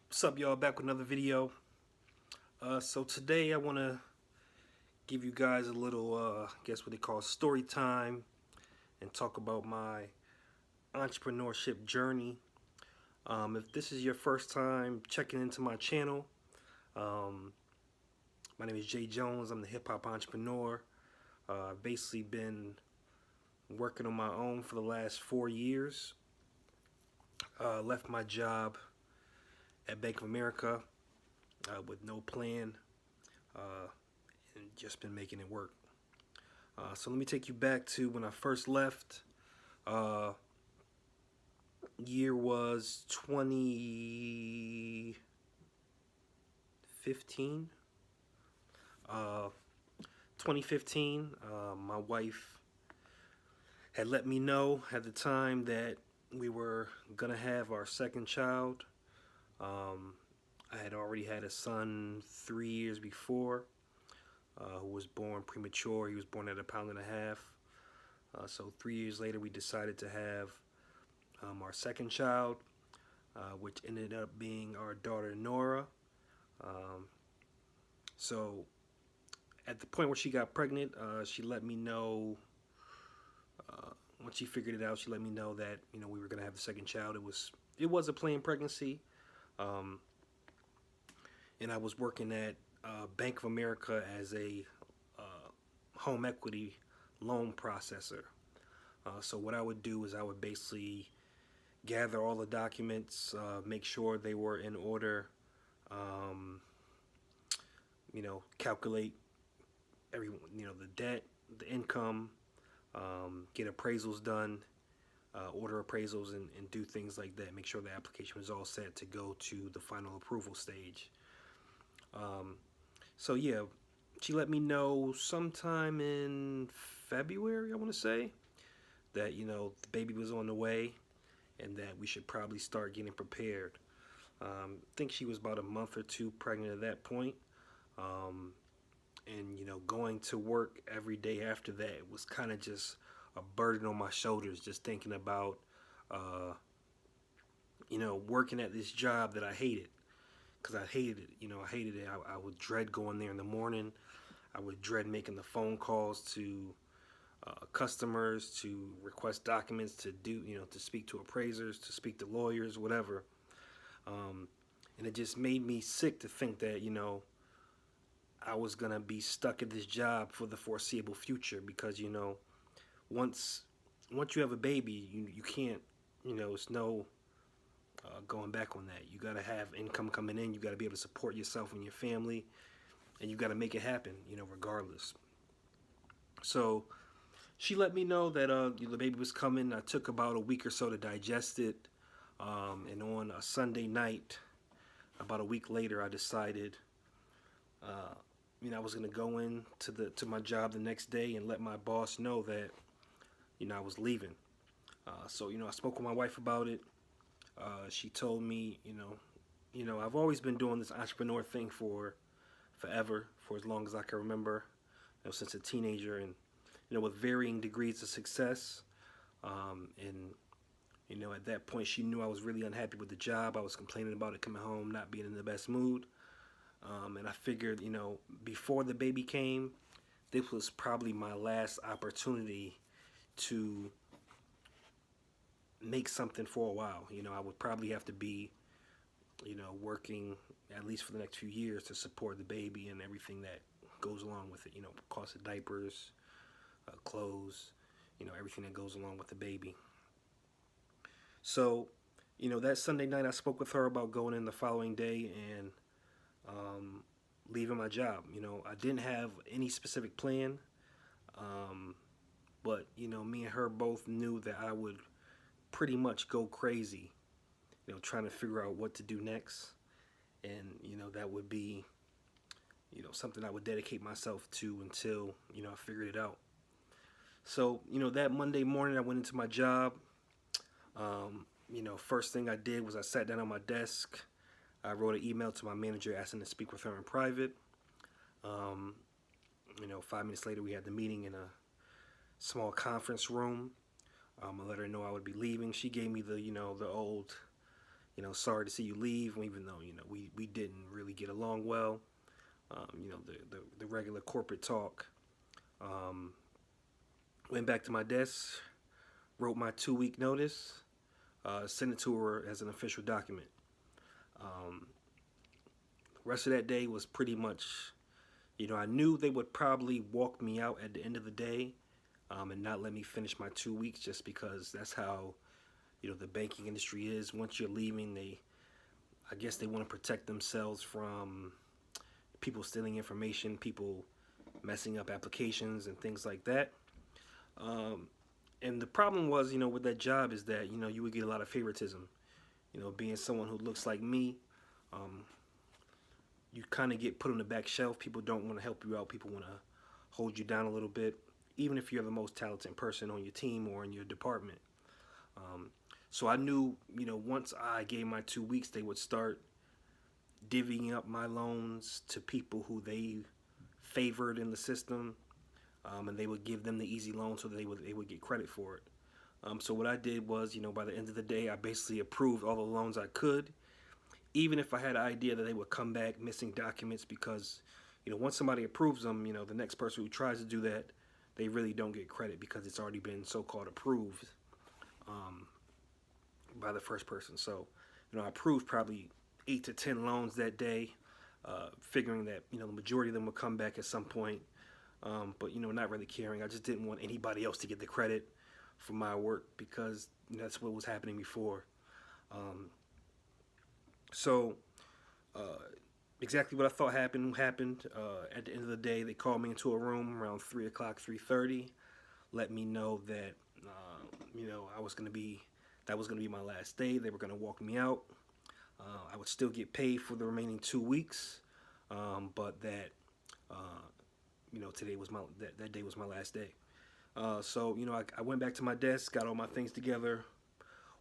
What's up, y'all? Back with another video. So today I want to give you guys a little, I guess what they call story time, and talk about my entrepreneurship journey. If this is your first time checking into my channel, um, my name is Jay Jones. I'm the hip hop entrepreneur. I've basically been working on my own for the last 4 years. Left my job at Bank of America with no plan. And just been making it work. So let me take you back to when I first left. Uh, Year was 2015. Uh, 2015. My wife had let me know at the time that we were gonna have our second child. Um, I had already had a son 3 years before, who was born premature. He was born at a pound and a half. So 3 years later, we decided to have our second child, which ended up being our daughter Nora. Um, so at the point where she got pregnant, she let me know. Once she figured it out, she let me know that we were gonna have the second child. It was a planned pregnancy, um, and I was working at Bank of America as a home equity loan processor. So what I would do is I would basically gather all the documents, make sure they were in order, um, calculate the debt, the income, get appraisals done, order appraisals, and do things like that. Make sure the application was all set to go to the final approval stage. Um, so yeah, she let me know sometime in February, I want to say, that the baby was on the way and that we should probably start getting prepared. I think she was about a month or two pregnant at that point. Um, and going to work every day after that was kind of just a burden on my shoulders, just thinking about uh, working at this job that I hated, because I hated it. I hated it. I would dread going there in the morning. I would dread making the phone calls to customers, to request documents, to do to speak to appraisers, to speak to lawyers, whatever. um, and it just made me sick to think that I was gonna be stuck at this job for the foreseeable future, because once once you have a baby, you can't, it's no going back on that. You gotta have income coming in. You gotta be able to support yourself and your family, and you gotta make it happen, regardless. So she let me know that the baby was coming. I took about a week or so to digest it, and on a Sunday night, about a week later, I decided, uh, I was gonna go in to my job the next day and let my boss know that I was leaving. So I spoke with my wife about it. She told me, I've always been doing this entrepreneur thing for forever, for as long as I can remember, since a teenager, and with varying degrees of success. And at that point, she knew I was really unhappy with the job. I was complaining about it coming home, not being in the best mood. And I figured, before the baby came, this was probably my last opportunity to make something for a while. I would probably have to be, working at least for the next few years to support the baby and everything that goes along with it. Cost of diapers, clothes, everything that goes along with the baby. So, that Sunday night I spoke with her about going in the following day and leaving my job. I didn't have any specific plan, but me and her both knew that I would pretty much go crazy, trying to figure out what to do next, and that would be something I would dedicate myself to until I figured it out. So that Monday morning I went into my job. First thing I did was I sat down on my desk. I wrote an email to my manager asking to speak with her in private. 5 minutes later we had the meeting in a small conference room. I let her know I would be leaving. She gave me the the old sorry to see you leave, even though, we didn't really get along well. The regular corporate talk. Um, Went back to my desk, wrote my 2 week notice, sent it to her as an official document. Um, Rest of that day was pretty much, I knew they would probably walk me out at the end of the day, and not let me finish my 2 weeks, just because that's how, the banking industry is. Once you're leaving, I guess they want to protect themselves from people stealing information, people messing up applications and things like that. Um, and the problem was, with that job is that, you would get a lot of favoritism. Being someone who looks like me, um, you kind of get put on the back shelf. People don't want to help you out. People want to hold you down a little bit, even if you're the most talented person on your team or in your department. Um, so I knew, once I gave my 2 weeks, they would start divvying up my loans to people who they favored in the system, and they would give them the easy loan so that they would get credit for it. So what I did was, by the end of the day, I basically approved all the loans I could, even if I had an idea that they would come back missing documents, because, once somebody approves them, the next person who tries to do that, they really don't get credit because it's already been so-called approved, um, by the first person. So, I approved probably 8 to 10 loans that day, figuring that, the majority of them would come back at some point. But, not really caring. I just didn't want anybody else to get the credit for my work, because that's what was happening before. Um, so uh, exactly what I thought happened. At the end of the day, they called me into a room around 3 o'clock, 3:30, let me know that I was gonna be that was gonna be my last day. They were gonna walk me out. I would still get paid for the remaining 2 weeks, but that today was that day was my last day. So I went back to my desk, got all my things together,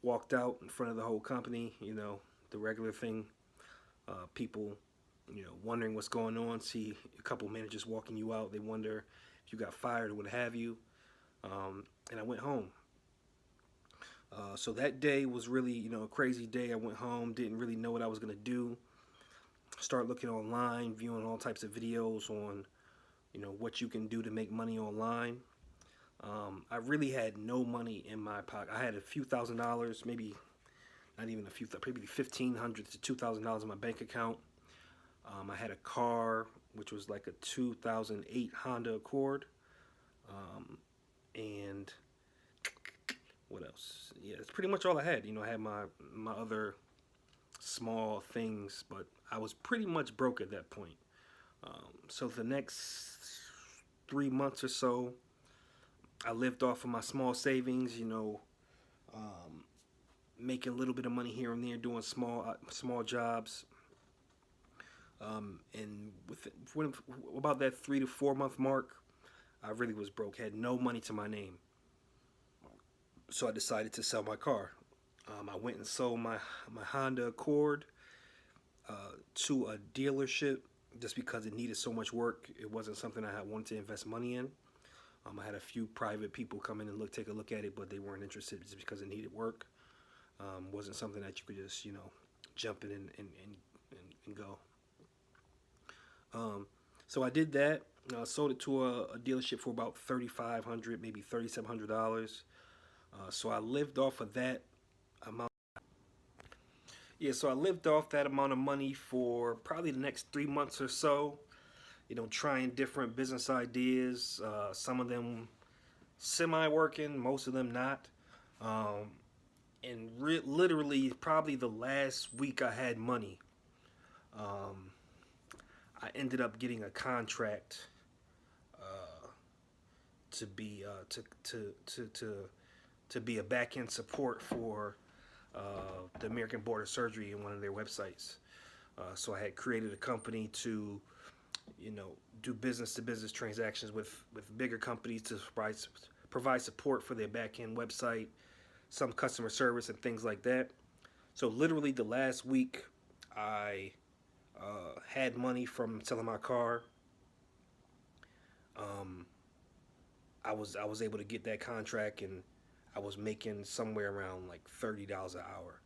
walked out in front of the whole company. The regular thing. People, wondering what's going on. See a couple managers walking you out. They wonder if you got fired or what have you. And I went home. So that day was really, a crazy day. I went home, didn't really know what I was gonna do. Start looking online, viewing all types of videos on, what you can do to make money online. I really had no money in my pocket. I had a few $1,000s, maybe not even a few, maybe $1,500 to $2,000 in my bank account. I had a car, which was like a 2008 Honda Accord. And what else? Yeah, it's pretty much all I had. I had my other small things, but I was pretty much broke at that point. So the next 3 months or so, I lived off of my small savings. Making a little bit of money here and there, doing small jobs. And when about that 3 to 4 month mark, I really was broke. Had no money to my name. So I decided to sell my car. I went and sold my Honda Accord to a dealership, just because it needed so much work. It wasn't something I had wanted to invest money in. I had a few private people come in and take a look at it, but they weren't interested just because it needed work. Wasn't something that you could just jump in and go. So I did that. Sold it to a dealership for about $3,500, maybe $3,700. So I lived off of that amount. Yeah, so I lived off that amount of money for probably the next 3 months or so. Trying different business ideas. Some of them semi-working, most of them not. And literally, probably the last week I had money, I ended up getting a contract to be to be a back end support for the American Board of Surgery in one of their websites. So I had created a company to, do business to business transactions with bigger companies to provide support for their back end website, some customer service and things like that. So literally the last week, I had money from selling my car. I was able to get that contract, and I was making somewhere around like $30 an hour.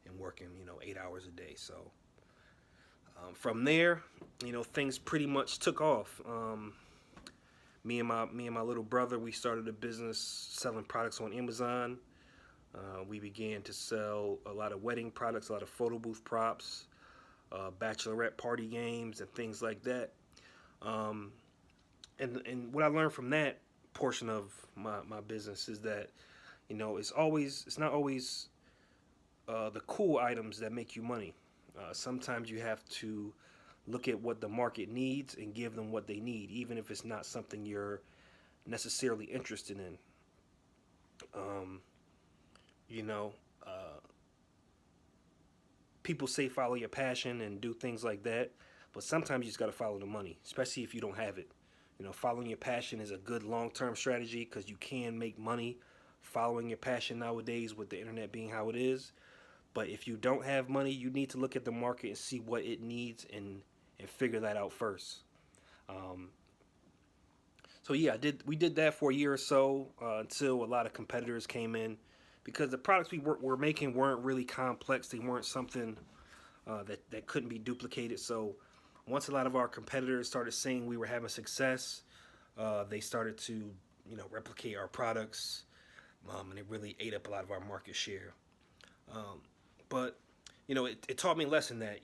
and working, 8 hours a day. So from there, things pretty much took off. Me and my little brother, we started a business selling products on Amazon. We began to sell a lot of wedding products, a lot of photo booth props, bachelorette party games, and things like that. Um, and what I learned from that portion of my business is that it's not always the cool items that make you money. Sometimes you have to look at what the market needs and give them what they need, even if it's not something you're necessarily interested in. Um, you know, uh, People say follow your passion and do things like that, but sometimes you just got to follow the money, especially if you don't have it. Following your passion is a good long-term strategy because you can make money following your passion nowadays with the internet being how it is. But if you don't have money, you need to look at the market and see what it needs and figure that out first. Um, so yeah, we did that for a year or so until a lot of competitors came in because the products were making weren't really complex. They weren't something that couldn't be duplicated. So once a lot of our competitors started saying we were having success, they started to replicate our products, and it really ate up a lot of our market share. Um, but it taught me a lesson that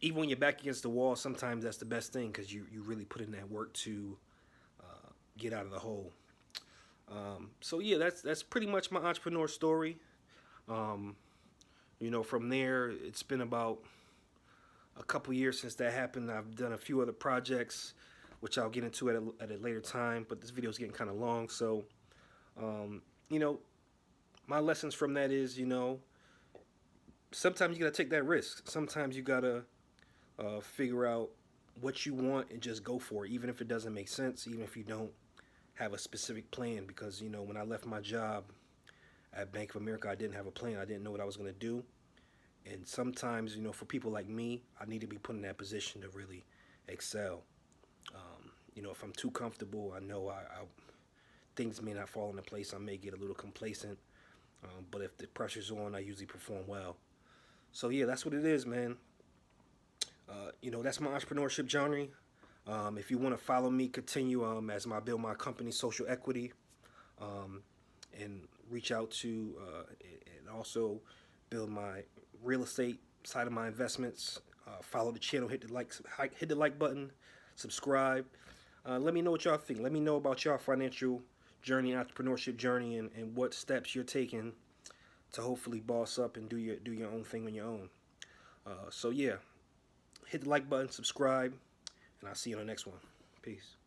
even when you're back against the wall, sometimes that's the best thing because you really put in that work to get out of the hole. So yeah, that's pretty much my entrepreneur story. Um, from there, it's been about a couple years since that happened. I've done a few other projects, which I'll get into at a later time. But this video is getting kind of long, so um, you know, my lessons from that is, sometimes you gotta take that risk. Sometimes you gotta figure out what you want and just go for it, even if it doesn't make sense, even if you don't have a specific plan. Because when I left my job at Bank of America, I didn't have a plan. I didn't know what I was gonna do. And sometimes, for people like me, I need to be put in that position to really excel. If I'm too comfortable, I know things may not fall into place. I may get a little complacent. But if the pressure's on, I usually perform well. So yeah, that's what it is, man. That's my entrepreneurship journey. If you want to follow me, continue as I build my company, Social Equity, um, and reach out to and also build my real estate side of my investments. Follow the channel, hit the like button, subscribe. Let me know what y'all think. Let me know about y'all financial journey, entrepreneurship journey, and what steps you're taking to hopefully boss up and do your own thing on your own. So yeah, hit the like button, subscribe, and I'll see you on the next one. Peace.